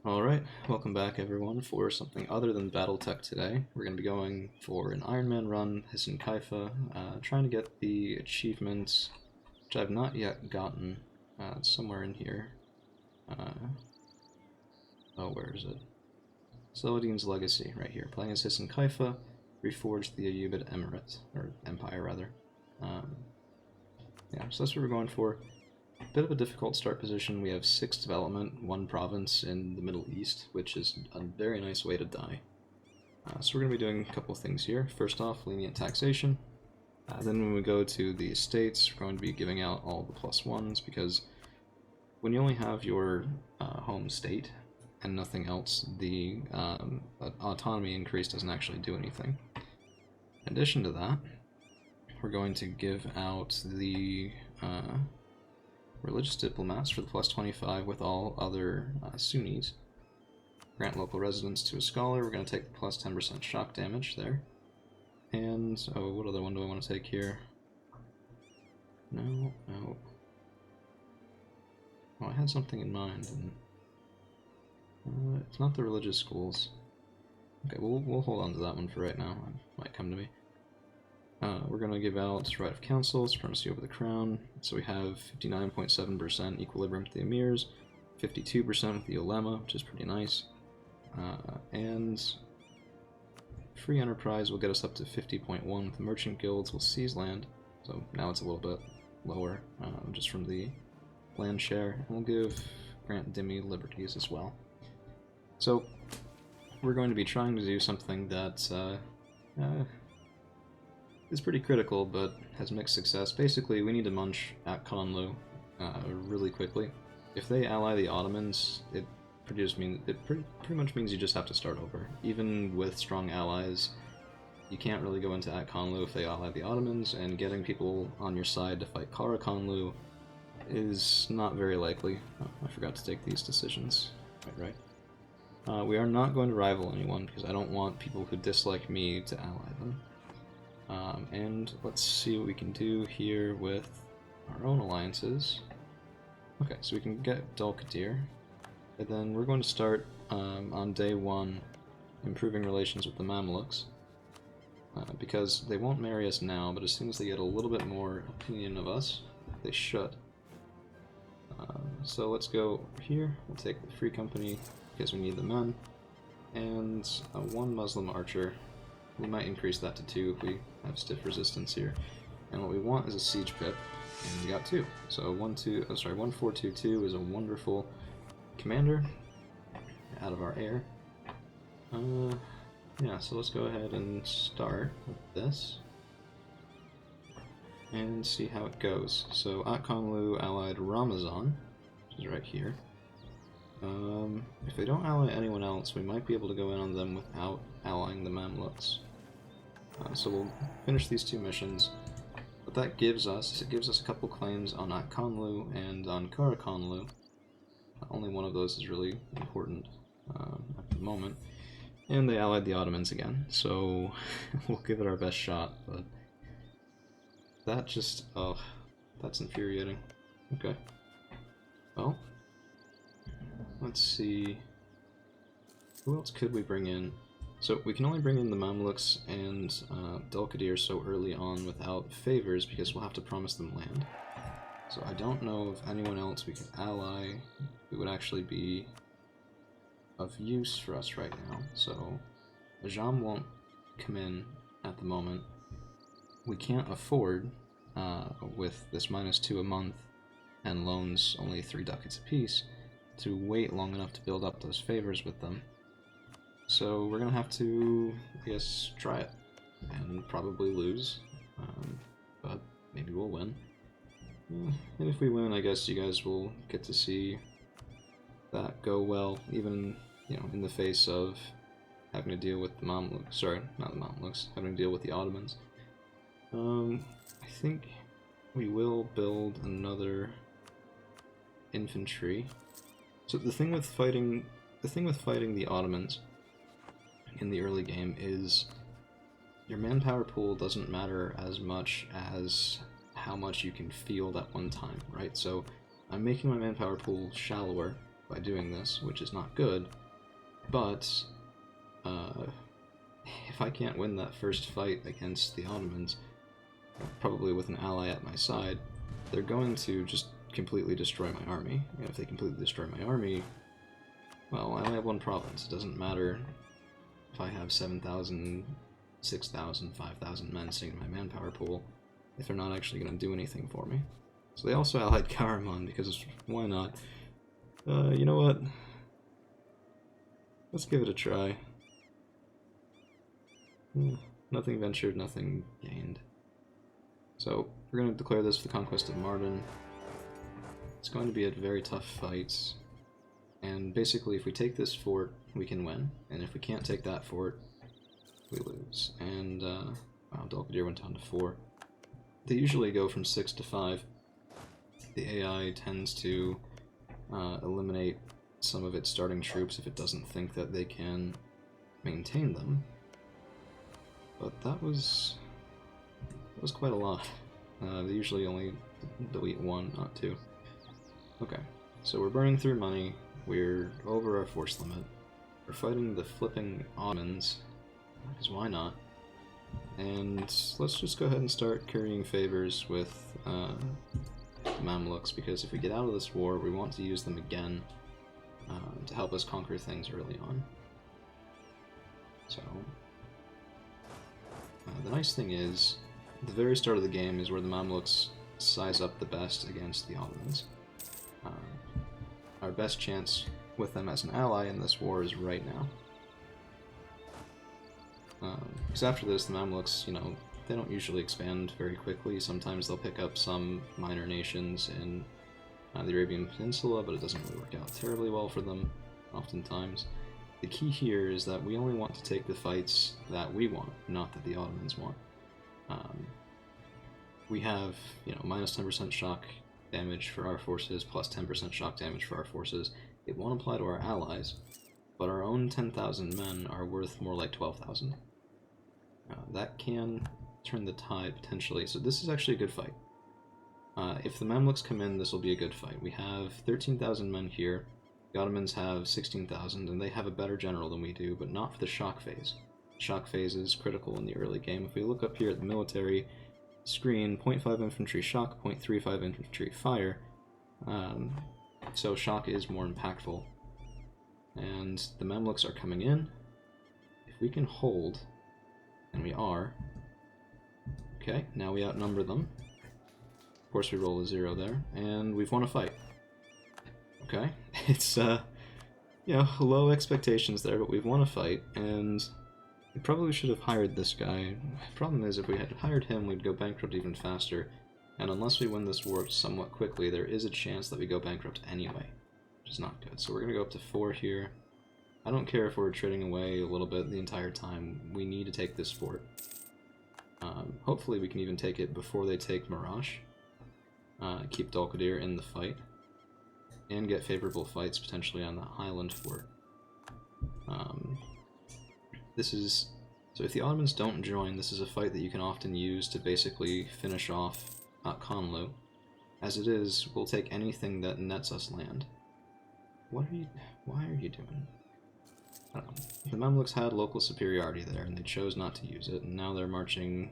Alright, welcome back everyone for something other than Battletech today. We're going to be going for an Iron Man run, Hisn Kaifa, trying to get the achievements, which I've not yet gotten. It's somewhere in here. Oh, where is it? Saladin's Legacy, right here. Playing as Hisn Kaifa, reforged the Ayyubid Emirate, or Empire rather. Yeah, so that's what we're going for. Bit of a difficult start position. We have 6 development, 1 province in the Middle East, which is a very nice way to die. So we're going to be doing a couple of things here. First off, lenient taxation. Then when we go to the estates, we're going to be giving out all the +1s, because when you only have your home state and nothing else, the autonomy increase doesn't actually do anything. In addition to that, we're going to give out the religious diplomats for the +25 with all other Sunnis. Grant local residence to a scholar. We're going to take the +10% shock damage there. And, oh, what other one do I want to take here? No. Oh, I had something in mind, and it's not the religious schools. Okay, we'll hold on to that one for right now. It might come to me. We're going to give out right of council, supremacy over the crown. So we have 59.7% equilibrium with the emirs, 52% with the ulema, which is pretty nice. And free enterprise will get us up to 50.1 with the merchant guilds. We'll seize land, so now it's a little bit lower, just from the land share. And we'll give grant Dhimmi liberties as well. So we're going to be trying to do something that is pretty critical, but has mixed success. Basically, we need to munch at Conlu really quickly. If they ally the Ottomans, it pretty much means you just have to start over. Even with strong allies, you can't really go into at Conlu if they ally the Ottomans, and getting people on your side to fight Kara Conlu is not very likely. Oh, I forgot to take these decisions. Right. We are not going to rival anyone, because I don't want people who dislike me to ally them. And let's see what we can do here with our own alliances. Okay, so we can get Dulkadir, and then we're going to start on day 1 improving relations with the Mamluks, because they won't marry us now, but as soon as they get a little bit more opinion of us, they should. So let's go here. We'll take the Free Company because we need the men, and 1 Muslim archer. We might increase that to 2 if we have stiff resistance here. And what we want is a siege pip, and we got 2. So 1422 is a wonderful commander out of our air. Yeah, so let's go ahead and start with this and see how it goes. So at Konlu allied Ramazan, which is right here. If they don't ally anyone else, we might be able to go in on them without allying the Mamluks. So we'll finish these 2 missions. What that gives us, it gives us a couple claims on At Konlu and on Kara Konlu. Only one of those is really important at the moment. And they allied the Ottomans again, so we'll give it our best shot, but that just, oh, that's infuriating. Okay. Well, let's see, who else could we bring in? So we can only bring in the Mamluks and Dulkadir so early on without favors, because we'll have to promise them land. So I don't know if anyone else we could ally who would actually be of use for us right now. So Ajam won't come in at the moment. We can't afford, with this -2 a month and loans only 3 ducats apiece, to wait long enough to build up those favors with them. So we're gonna have to, I guess, try it, and probably lose, but maybe we'll win. And if we win, I guess you guys will get to see that go well, even, you know, in the face of having to deal with the Mamluks. Sorry, not the Mamluks, having to deal with the Ottomans. I think we will build another infantry. So the thing with fighting the Ottomans in the early game is your manpower pool doesn't matter as much as how much you can field at one time, right? So I'm making my manpower pool shallower by doing this, which is not good, but if I can't win that first fight against the Ottomans, probably with an ally at my side, they're going to just completely destroy my army. And if they completely destroy my army, well, I only have one province. It doesn't matter if I have 7,000, 6,000, 5,000 men sitting in my manpower pool, if they're not actually going to do anything for me. So they also allied Karaman, because why not? You know what? Let's give it a try. Nothing ventured, nothing gained. So, we're going to declare this for the conquest of Mardin. It's going to be a very tough fight, and basically if we take this fort, we can win, and if we can't take that fort, we lose. And, wow, Dalkadir went down to 4. They usually go from 6 to 5. The AI tends to eliminate some of its starting troops if it doesn't think that they can maintain them. But that was quite a lot. They usually only delete 1, not 2. Okay, so we're burning through money, we're over our force limit, we're fighting the flipping Ottomans, because why not? And let's just go ahead and start currying favors with Mamluks, because if we get out of this war, we want to use them again to help us conquer things early on. So, the nice thing is, the very start of the game is where the Mamluks size up the best against the Ottomans. Our best chance with them as an ally in this war is right now. Because after this, the Mamluks, you know, they don't usually expand very quickly. Sometimes they'll pick up some minor nations in the Arabian Peninsula, but it doesn't really work out terribly well for them, oftentimes. The key here is that we only want to take the fights that we want, not that the Ottomans want. We have, you know, minus 10% shock damage for our forces, plus 10% shock damage for our forces. It won't apply to our allies, but our own 10,000 men are worth more like 12,000. That can turn the tide, potentially. So this is actually a good fight. If the Mamluks come in, this will be a good fight. We have 13,000 men here. The Ottomans have 16,000, and they have a better general than we do, but not for the shock phase. Shock phase is critical in the early game. If we look up here at the military screen, 0.5 infantry shock, 0.35 infantry fire. So shock is more impactful. And the Mamluks are coming in. If we can hold, and we are, okay, now we outnumber them. Of course we roll a 0 there, and we've won a fight. Okay, it's, you know, low expectations there, but we've won a fight, and we probably should have hired this guy. The problem is, if we had hired him, we'd go bankrupt even faster, and unless we win this war somewhat quickly, there is a chance that we go bankrupt anyway, which is not good. So we're going to go up to 4 here. I don't care if we're trading away a little bit the entire time. We need to take this fort. Hopefully we can even take it before they take Marash. Keep Dalkadir in the fight, and get favorable fights potentially on that Highland fort. So if the Ottomans don't join, this is a fight that you can often use to basically finish off Konlu. As it is, we'll take anything that nets us land. Why are you doing? I don't know. The Mamluks had local superiority there, and they chose not to use it, and now they're marching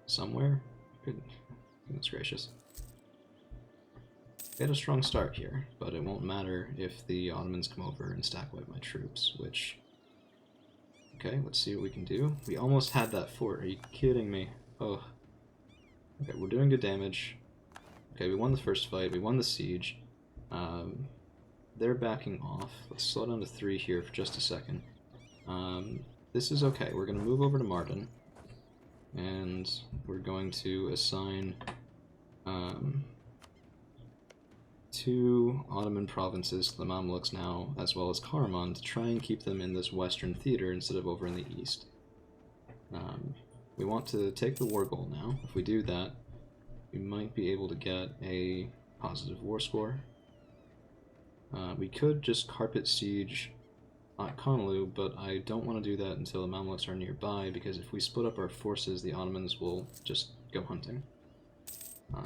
somewhere? Goodness gracious. They had a strong start here, but it won't matter if the Ottomans come over and stack wipe my troops, which... Okay, let's see what we can do. We almost had that fort. Are you kidding me? Oh. Okay, we're doing good damage. Okay, we won the first fight. We won the siege. They're backing off. Let's slow down to 3 here for just a second. This is okay. We're going to move over to Mardin, and we're going to assign 2 Ottoman provinces to the Mamluks now, as well as Karaman, to try and keep them in this western theater instead of over in the east. We want to take the war goal now. If we do that, we might be able to get a positive war score. We could just carpet siege Konlu, but I don't want to do that until the Mamluks are nearby, because if we split up our forces, the Ottomans will just go hunting,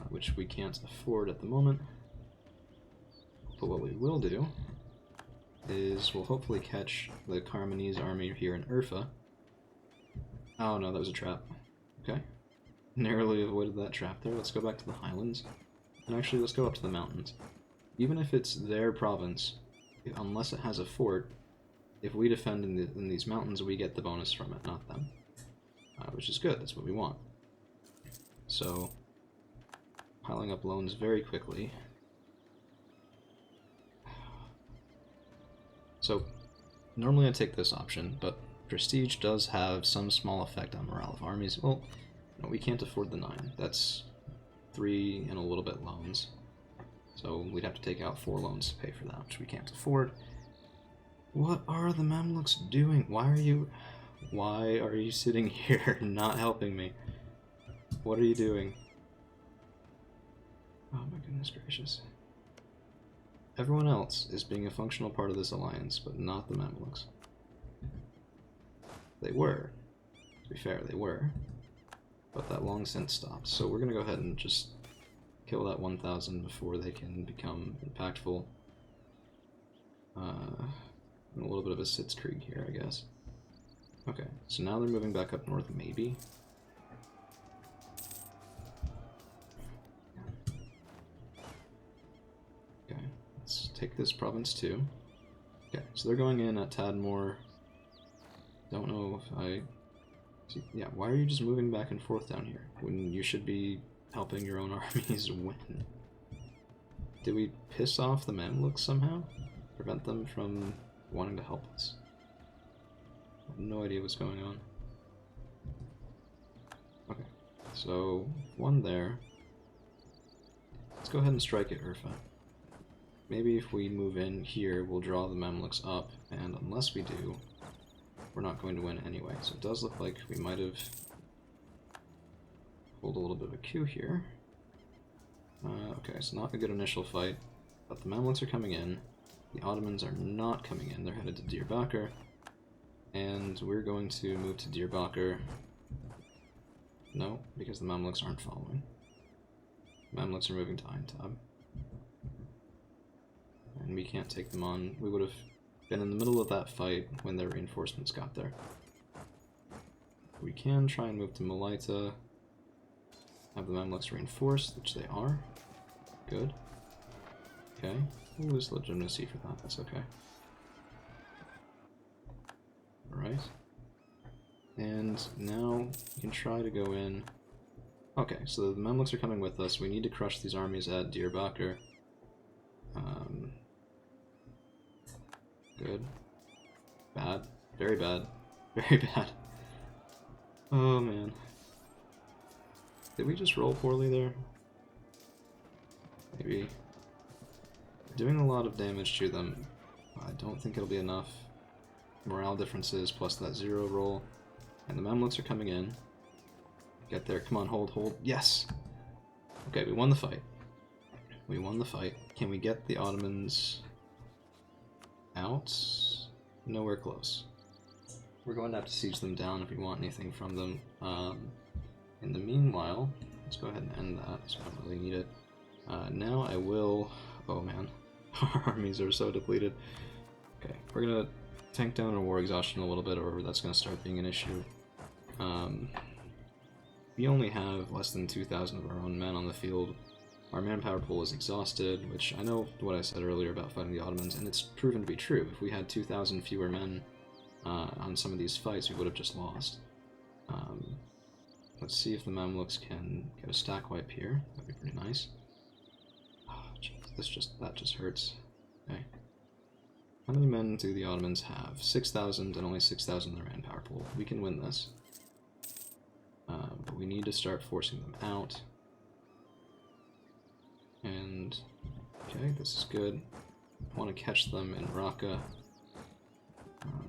which we can't afford at the moment. But what we will do is we'll hopefully catch the Carmenese army here in Urfa. Oh no, that was a trap. Okay. Narrowly avoided that trap there. Let's go back to the highlands. And actually, let's go up to the mountains. Even if it's their province, unless it has a fort, if we defend in these mountains, we get the bonus from it, not them. Which is good, that's what we want. So, piling up loans very quickly. So, normally I take this option, but prestige does have some small effect on morale of armies. Well, no, we can't afford the 9. That's 3 and a little bit loans. So we'd have to take out 4 loans to pay for that, which we can't afford. What are the Mamluks doing? Why are you sitting here not helping me? What are you doing? Oh my goodness gracious. Everyone else is being a functional part of this alliance, but not the Mamluks. They were. To be fair, they were. But that long since stopped. So we're going to go ahead and just kill that 1,000 before they can become impactful. A little bit of a Sitzkrieg here, I guess. Okay, so now they're moving back up north, maybe. Okay, let's take this province too. Okay, so they're going in at Tadmor. Don't know if I... Yeah, why are you just moving back and forth down here when you should be helping your own armies win? Did we piss off the Mamluks somehow? Prevent them from wanting to help us? I have no idea what's going on. Okay, so one there. Let's go ahead and strike at Urfa. Maybe if we move in here, we'll draw the Mamluks up, and unless we do, we're not going to win anyway. So it does look like we might have pulled a little bit of a coup here. Okay, it's not a good initial fight, but the Mamluks are coming in. The Ottomans are not coming in. They're headed to Diyarbakir, and we're going to move to Diyarbakir. No, because the Mamluks aren't following. The Mamluks are moving to Aintab, and we can't take them on. We would have been in the middle of that fight when their reinforcements got there. We can try and move to Malaita, have the Mamluks reinforced, which they are. Good. Okay. We'll lose legitimacy for that, that's okay. Alright. And now we can try to go in. Okay, so the Mamluks are coming with us. We need to crush these armies at Diyarbakir. Good. Bad. Very bad. Very bad. Oh man. Did we just roll poorly there? Maybe. Doing a lot of damage to them. I don't think it'll be enough. Morale differences plus that 0 roll. And the Mamluks are coming in. Get there. Come on, hold, hold. Yes! Okay, we won the fight. We won the fight. Can we get the Ottomans out? Nowhere close. We're going to have to siege them down if we want anything from them. In the meanwhile, let's go ahead and end that, so I don't really need it. Now I will... Oh man, our armies are so depleted. Okay, we're going to tank down our war exhaustion a little bit, or that's going to start being an issue. We only have less than 2,000 of our own men on the field. Our manpower pool is exhausted, which I know what I said earlier about fighting the Ottomans, and it's proven to be true. If we had 2,000 fewer men on some of these fights, we would have just lost. Let's see if the Mamluks can get a stack wipe here. That'd be pretty nice. Oh, jeez, that just hurts. Okay. How many men do the Ottomans have? 6,000 and only 6,000 in their manpower pool. We can win this. But we need to start forcing them out. And, okay, this is good. I want to catch them in Raqqa.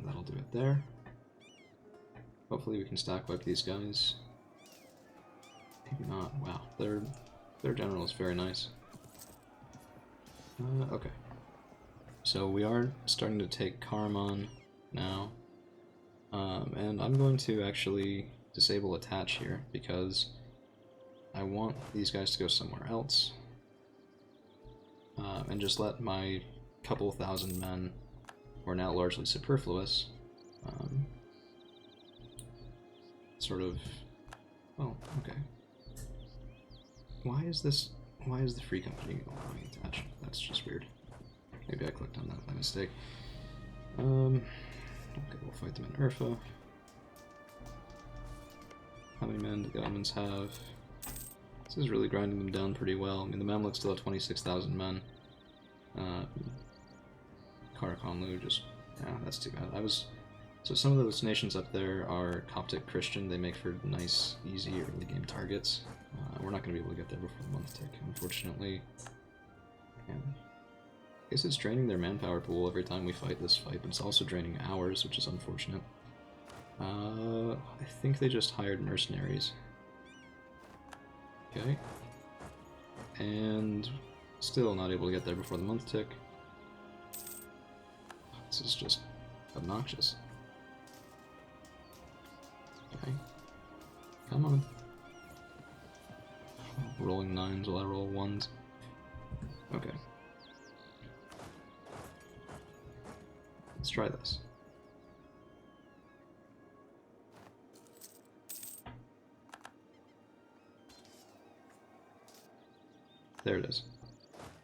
That'll do it there. Hopefully we can stack wipe these guys. Maybe not. Wow, their general is very nice. Okay. So we are starting to take Karaman now. And I'm going to actually disable attach here because I want these guys to go somewhere else. And just let my couple thousand men or now largely superfluous. Sort of. Oh, okay. Why is the Free Company allowing attached? That's just weird. Maybe I clicked on that by mistake. Okay, we'll fight them in Urfa. How many men do the Ottomans have? This is really grinding them down pretty well. I mean, the Mamluks still have 26,000 men. Karakanlu just... yeah, that's too bad. So some of those nations up there are Coptic Christian. They make for nice, easy early game targets. We're not going to be able to get there before the month tick, unfortunately. And I guess it's draining their manpower pool every time we fight this fight, but it's also draining ours, which is unfortunate. I think they just hired mercenaries. Okay. And still not able to get there before the month tick. This is just obnoxious. Okay. Come on. Rolling 9s while I roll 1s. Okay. Let's try this. There it is.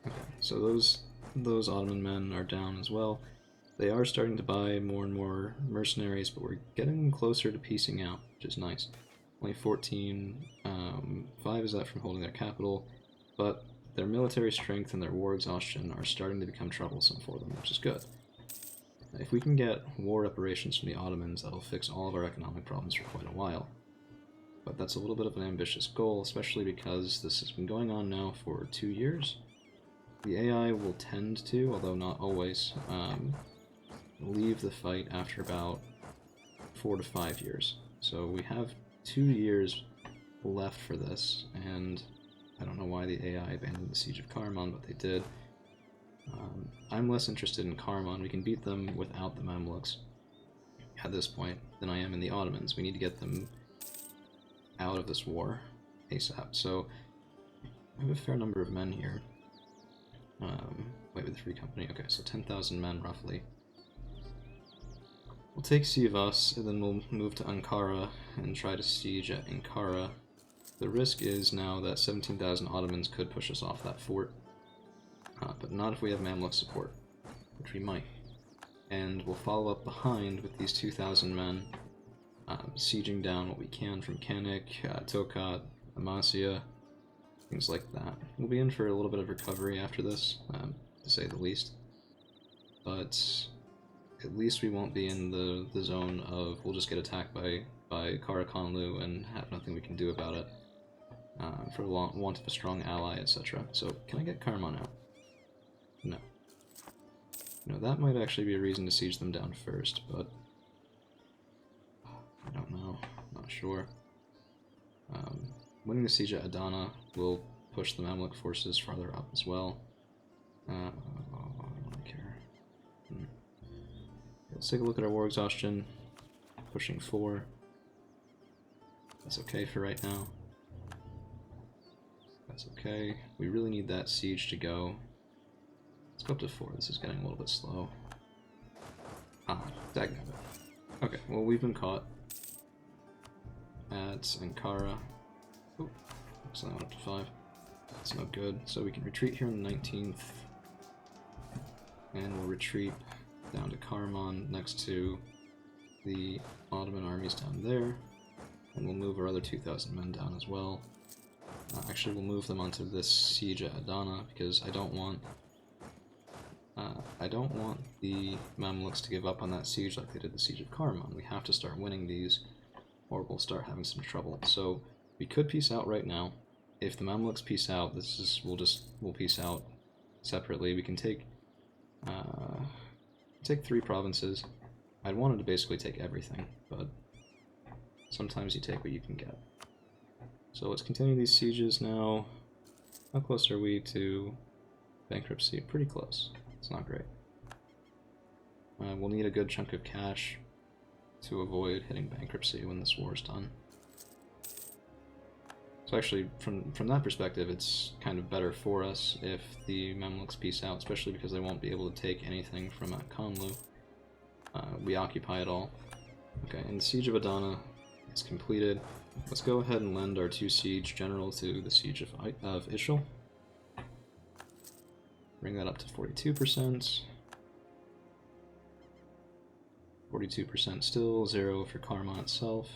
Okay, so those Ottoman men are down as well. They are starting to buy more and more mercenaries, but we're getting closer to piecing out, which is nice. Only 14, 5 is that from holding their capital, but their military strength and their war exhaustion are starting to become troublesome for them, which is good. If we can get war reparations from the Ottomans, that'll fix all of our economic problems for quite a while. But that's a little bit of an ambitious goal, especially because this has been going on now for 2 years. The AI will tend to, although not always, leave the fight after about 4 to 5 years. So we have 2 years left for this, and I don't know why the AI abandoned the Siege of Karaman, but they did. I'm less interested in Karaman. We can beat them without the Mamluks at this point than I am in the Ottomans. We need to get them out of this war ASAP. So I have a fair number of men here. Wait, with the Free Company. Okay, so 10,000 men roughly. We'll take Sivas, and then we'll move to Ankara and try to siege at Ankara. The risk is now that 17,000 Ottomans could push us off that fort, but not if we have Mamluk support, which we might. And we'll follow up behind with these 2,000 men, sieging down what we can from Kanik, Tokat, Amasya, things like that. We'll be in for a little bit of recovery after this, to say the least. But at least we won't be in the zone of we'll just get attacked by Karakanlu and have nothing we can do about it, for want of a strong ally, etc. So, can I get Karaman out? No. No, that might actually be a reason to siege them down first, but I don't know. Not sure. Winning the siege at Adana will push the Mamluk forces farther up as well. I don't really care. Let's take a look at our war exhaustion. Pushing 4. That's okay for right now. That's okay. We really need that siege to go. Let's go up to 4. This is getting a little bit slow. Dagnabbit. Okay, well, we've been caught at Ankara. Oh, looks like I went up to 5. That's no good. So we can retreat here on the 19th. And we'll retreat down to Karaman next to the Ottoman armies down there. And we'll move our other 2,000 men down as well. Actually, we'll move them onto this siege at Adana because I don't want the Mamluks to give up on that siege like they did the siege of Karaman. We have to start winning these, or we'll start having some trouble. So we could peace out right now. If the Mamluks peace out, we'll peace out separately. We can take 3 provinces. I'd wanted to basically take everything, but sometimes you take what you can get. So let's continue these sieges now. How close are we to bankruptcy? Pretty close. It's not great. We'll need a good chunk of cash to avoid hitting bankruptcy when this war is done. So actually, from that perspective, it's kind of better for us if the Mamluks peace out, especially because they won't be able to take anything from Konlu. we occupy it all. Okay, and the Siege of Adana is completed. Let's go ahead and lend our 2 siege general to the Siege of Ishil. Bring that up to 42%. 42% still, 0 for Karma itself.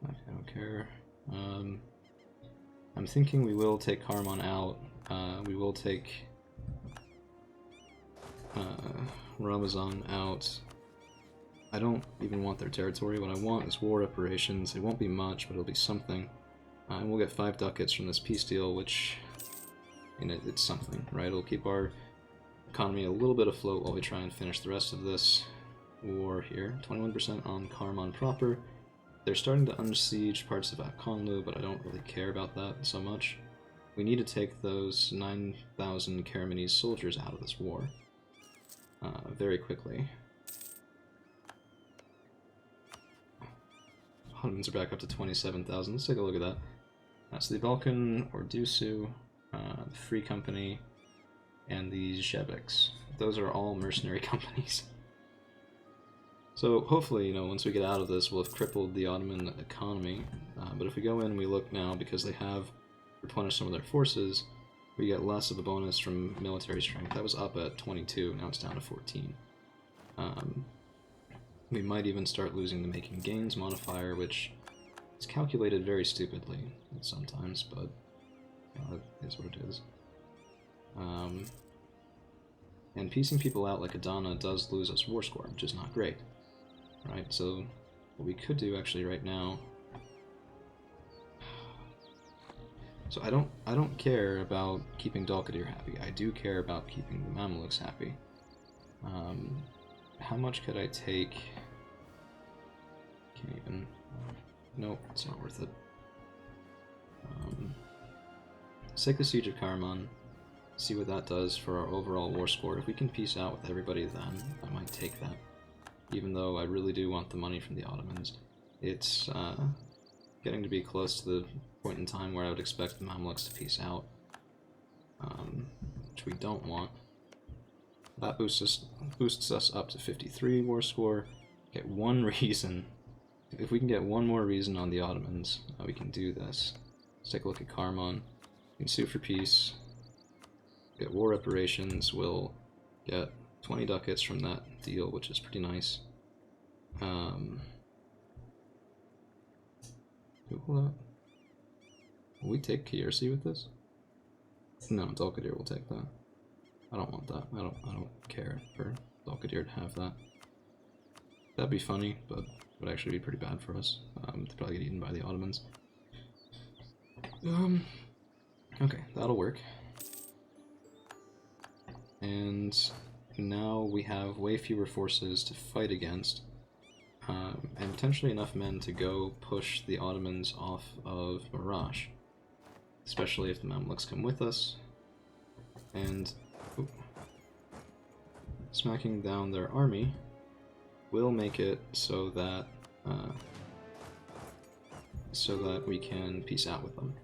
I don't care. I'm thinking we will take Karman out. We will take Ramazan out. I don't even want their territory. What I want is war reparations. It won't be much, but it'll be something. And we'll get 5 ducats from this peace deal, which, it's something, right? It'll keep our economy a little bit afloat while we try and finish the rest of this war here. 21% on Karman proper. They're starting to unsiege parts of Akonlu, but I don't really care about that so much. We need to take those 9,000 Karamanese soldiers out of this war very quickly. Ottomans are back up to 27,000. Let's take a look at that. So the Balkan Ordusu, the Free Company, and the Zhebiks. Those are all mercenary companies. So hopefully, once we get out of this, we'll have crippled the Ottoman economy. But if we go in and we look now, because they have replenished some of their forces, we get less of a bonus from military strength. That was up at 22, now it's down to 14. We might even start losing the making gains modifier, which is calculated very stupidly sometimes, but that is what it is. And piecing people out like Adana does lose us war score, which is not great. Right, so what we could do actually right now. So I don't care about keeping Dalkadir happy. I do care about keeping the Mamluks happy. How much could I take? Can't even. Nope, it's not worth it. Let's take the Siege of Karaman. See what that does for our overall war score. If we can peace out with everybody, then I might take that. Even though I really do want the money from the Ottomans. It's getting to be close to the point in time where I would expect the Mamluks to peace out. Which we don't want. That boosts us up to 53 war score. Get one reason. If we can get one more reason on the Ottomans, we can do this. Let's take a look at Karman. We can sue for peace. Get war reparations. We'll get 20 ducats from that deal, which is pretty nice. Will we take Kiersi with this? No, Dalkadir will take that. I don't want that. I don't care for Dalkadir to have that. That'd be funny, but would actually be pretty bad for us. To probably get eaten by the Ottomans. Okay, that'll work. And now we have way fewer forces to fight against, and potentially enough men to go push the Ottomans off of Marash, especially if the Mamluks come with us. And smacking down their army will make it so that we can peace out with them.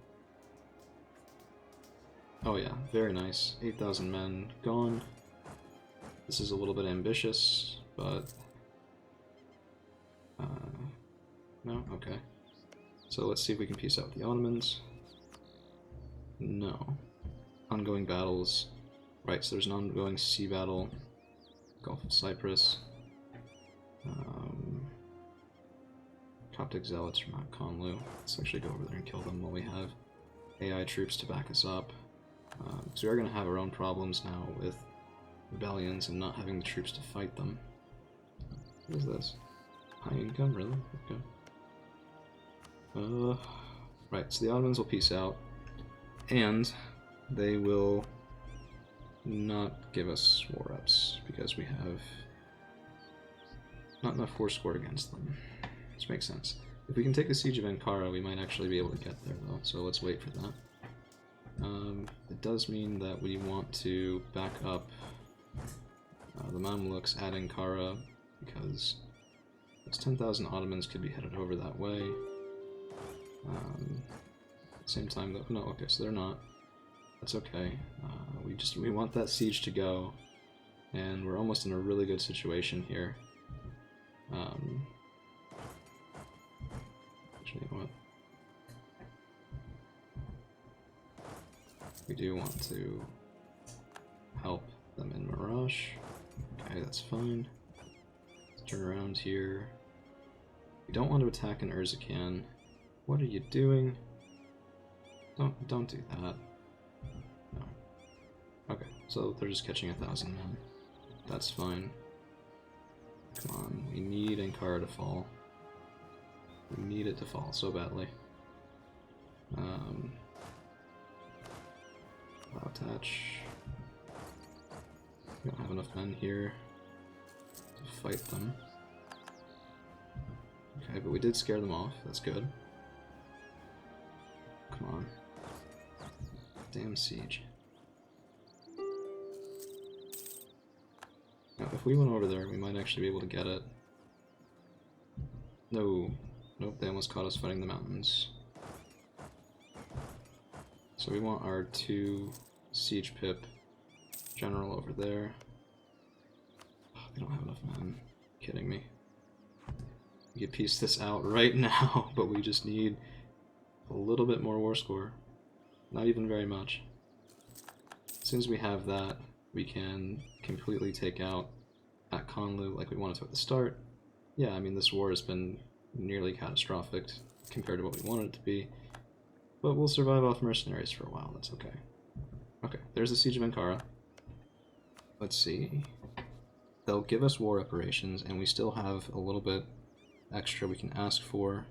Oh yeah, very nice. 8,000 men gone. This is a little bit ambitious, but no, okay. So let's see if we can peace out with the Ottomans. No. Ongoing battles. Right, so there's an ongoing sea battle. Gulf of Cyprus. Coptic zealots from Konlu. Let's actually go over there and kill them while we have AI troops to back us up. So we are going to have our own problems now with rebellions and not having the troops to fight them. What is this? High income, really? Okay. Right, so the Ottomans will peace out, and they will not give us war reps because we have not enough war score against them. Which makes sense. If we can take the Siege of Ankara, we might actually be able to get there, though, so let's wait for that. It does mean that we want to back up the Mamluks at Ankara, because those 10,000 Ottomans could be headed over that way. At the same time, though, no, okay, so they're not. That's okay. We want that siege to go, and we're almost in a really good situation here. Actually, you know what? We do want to help them in Mirage. Okay, that's fine. Let's turn around here. We don't want to attack an Urzican. What are you doing? Don't do that. No. Okay, so they're just catching 1,000 men. That's fine. Come on, we need Ankara to fall. We need it to fall so badly. Allow attach. We don't have enough men here to fight them. Okay, but we did scare them off. That's good. Come on. Damn siege. Now, if we went over there, we might actually be able to get it. No. Nope, they almost caught us fighting the mountains. So we want our 2 siege pip general over there. Oh, they don't have enough men. Kidding me. We could piece this out right now, but we just need a little bit more war score. Not even very much. As soon as we have that, we can completely take out at Conlu like we wanted to at the start. Yeah, I mean, this war has been nearly catastrophic compared to what we wanted it to be, but we'll survive off mercenaries for a while. That's okay. Okay, there's the Siege of Ankara. Let's see. They'll give us war reparations, and we still have a little bit extra we can ask for.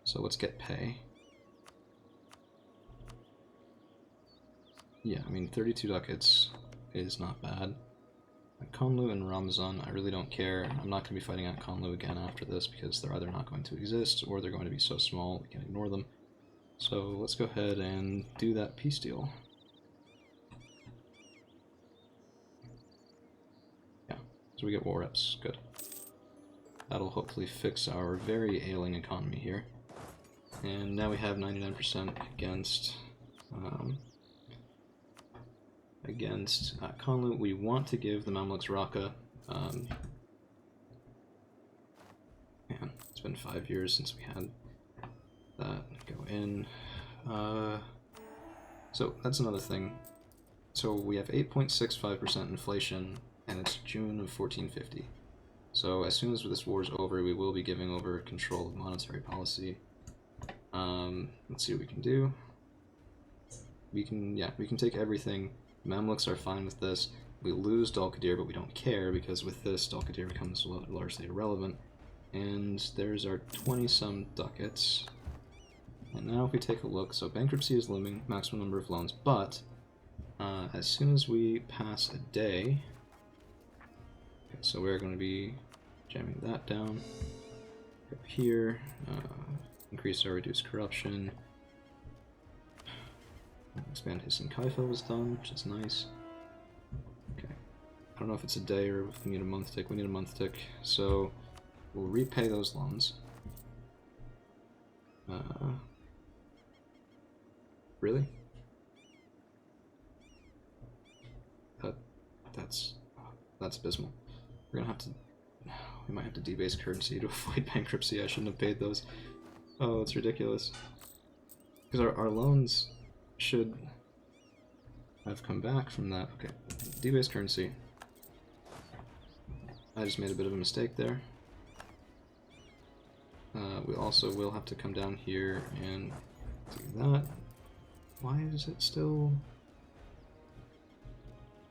So let's get pay. Yeah, I mean, 32 ducats is not bad. At Conlu and Ramazan, I really don't care. I'm not going to be fighting at Conlu again after this because they're either not going to exist or they're going to be so small we can ignore them. So let's go ahead and do that peace deal. Yeah, so we get war reps. Good. That'll hopefully fix our very ailing economy here. And now we have 99% against Conlu. We want to give the Mamluks Raqqa. Man, it's been 5 years since we had that go in. So that's another thing. So we have 8.65% inflation, and it's June of 1450. So as soon as this war is over, we will be giving over control of monetary policy. Let's see what we can do. We can take everything. Mamluks are fine with this. We lose Dal-Qadir, but we don't care, because with this, Dal-Qadir becomes largely irrelevant. And there's our 20-some ducats. And now if we take a look, so bankruptcy is looming, maximum number of loans, but as soon as we pass a day, okay, so we're going to be jamming that down. Up here, increase or reduce corruption. Expand his Kaifa was done, which is nice. Okay. I don't know if it's a day or if we need a month tick. We need a month tick. So we'll repay those loans. Really? That's abysmal. We're gonna have to. We might have to debase currency to avoid bankruptcy. I shouldn't have paid those. Oh, it's ridiculous. Because our loans should have come back from that. Okay, debase currency. I just made a bit of a mistake there. We also will have to come down here and do that. Why is it still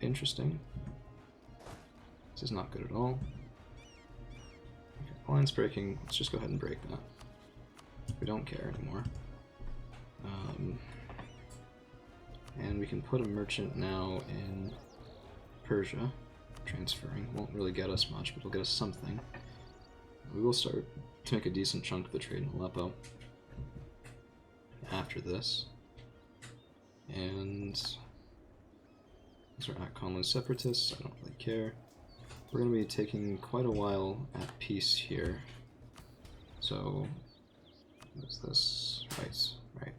interesting? This is not good at all. Okay, alliance breaking. Let's just go ahead and break that. We don't care anymore. And we can put a merchant now in Persia. Transferring won't really get us much, but it'll get us something. We will start to make a decent chunk of the trade in Aleppo after this. And these are Akkonlu separatists. I don't really care. We're going to be taking quite a while at peace here. So, what is this? Right.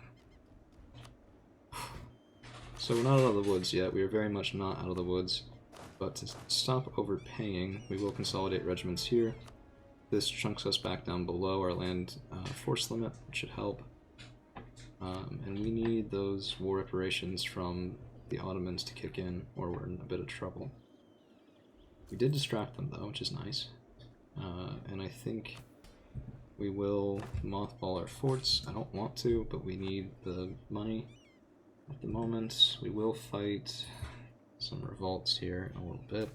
So we're not out of the woods yet. We are very much not out of the woods. But to stop overpaying, we will consolidate regiments here. This chunks us back down below our land force limit, which should help. And we need those war reparations from the Ottomans to kick in, or we're in a bit of trouble. We did distract them, though, which is nice. And I think we will mothball our forts. I don't want to, but we need the money at the moment. We will fight some revolts here in a little bit.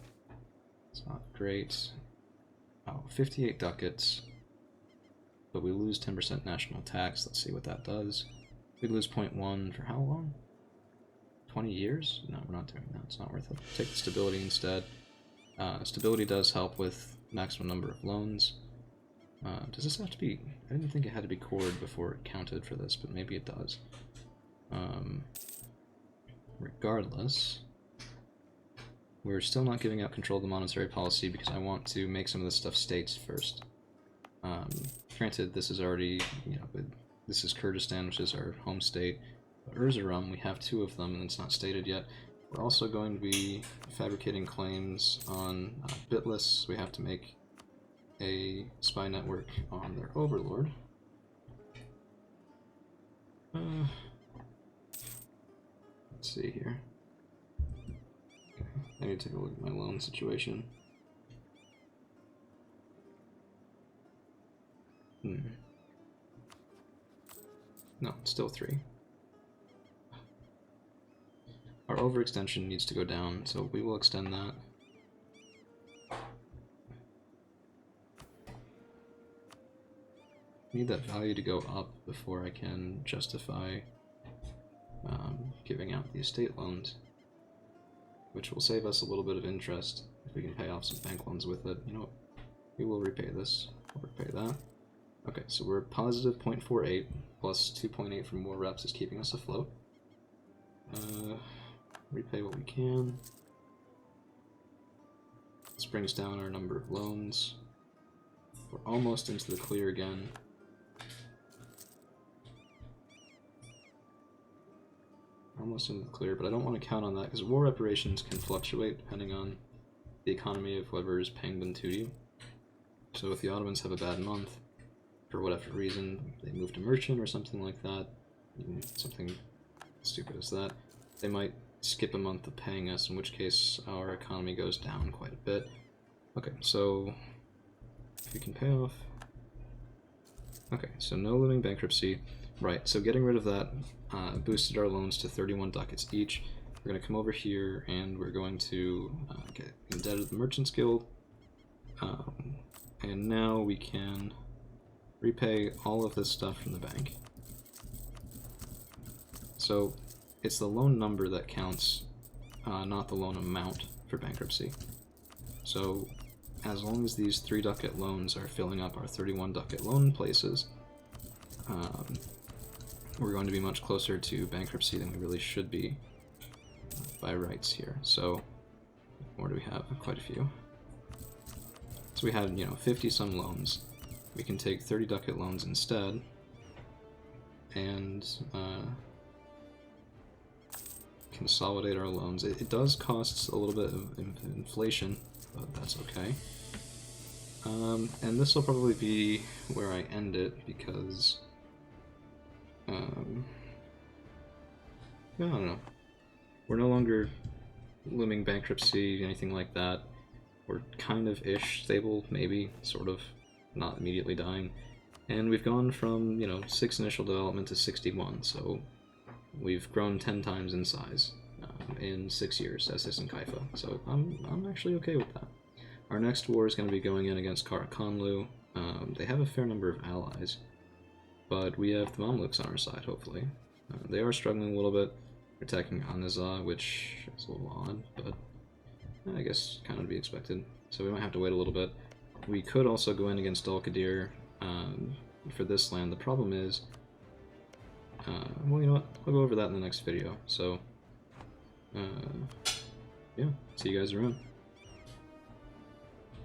It's not great. Oh, 58 ducats. But we lose 10% national tax. Let's see what that does. We lose 0.1 for how long? 20 years? No, we're not doing that. It's not worth it. Take the stability instead. Stability does help with maximum number of loans. Does this have to be... I didn't think it had to be cored before it counted for this, but maybe it does. Regardless, we're still not giving up control of the monetary policy because I want to make some of this stuff states first. Granted, this is already, this is Kurdistan, which is our home state. But Erzurum, we have 2 of them, and it's not stated yet. We're also going to be fabricating claims on Bitlis. We have to make a spy network on their overlord. Let's see here. Okay, I need to take a look at my loan situation. No, it's still 3. Our overextension needs to go down, so we will extend that. I need that value to go up before I can justify giving out the estate loans, which will save us a little bit of interest if we can pay off some bank loans with it. You know what? We will repay this. We'll repay that. Okay, so we're positive 0.48 plus 2.8 from war reps is keeping us afloat. Repay what we can. This brings down our number of loans. We're almost into the clear again. Almost into the clear, but I don't want to count on that because war reparations can fluctuate depending on the economy of whoever is paying them to you. So if the Ottomans have a bad month, for whatever reason, they move to merchant or something like that, something stupid as that, they might skip a month of paying us, in which case our economy goes down quite a bit. Okay, so if we can pay off... Okay, so no looming bankruptcy. Right, so getting rid of that boosted our loans to 31 ducats each. We're going to come over here and we're going to get indebted to the Merchants Guild. And now we can repay all of this stuff from the bank. So it's the loan number that counts, not the loan amount for bankruptcy. So as long as these 3 ducat loans are filling up our 31 ducat loan places, we're going to be much closer to bankruptcy than we really should be by rights here. So what do we have? Quite a few. So we had, 50 some loans. We can take 30 ducat loans instead, and consolidate our loans. It does cost a little bit of inflation, but that's okay. And this will probably be where I end it, because I don't know. We're no longer looming bankruptcy, anything like that. We're kind of ish stable, maybe, sort of, not immediately dying. And we've gone from, 6 initial development to 61, so we've grown 10 times in size in 6 years as Assistant Kaifa. So I'm actually okay with that. Our next war is going to be going in against Karakanlu. They have a fair number of allies, but we have the Mamluks on our side, hopefully. They are struggling a little bit, attacking Anizah, which is a little odd, but I guess kind of to be expected. So we might have to wait a little bit. We could also go in against Dol-Qadir for this land. The problem is, well, you know what? I'll go over that in the next video. So, yeah, see you guys around.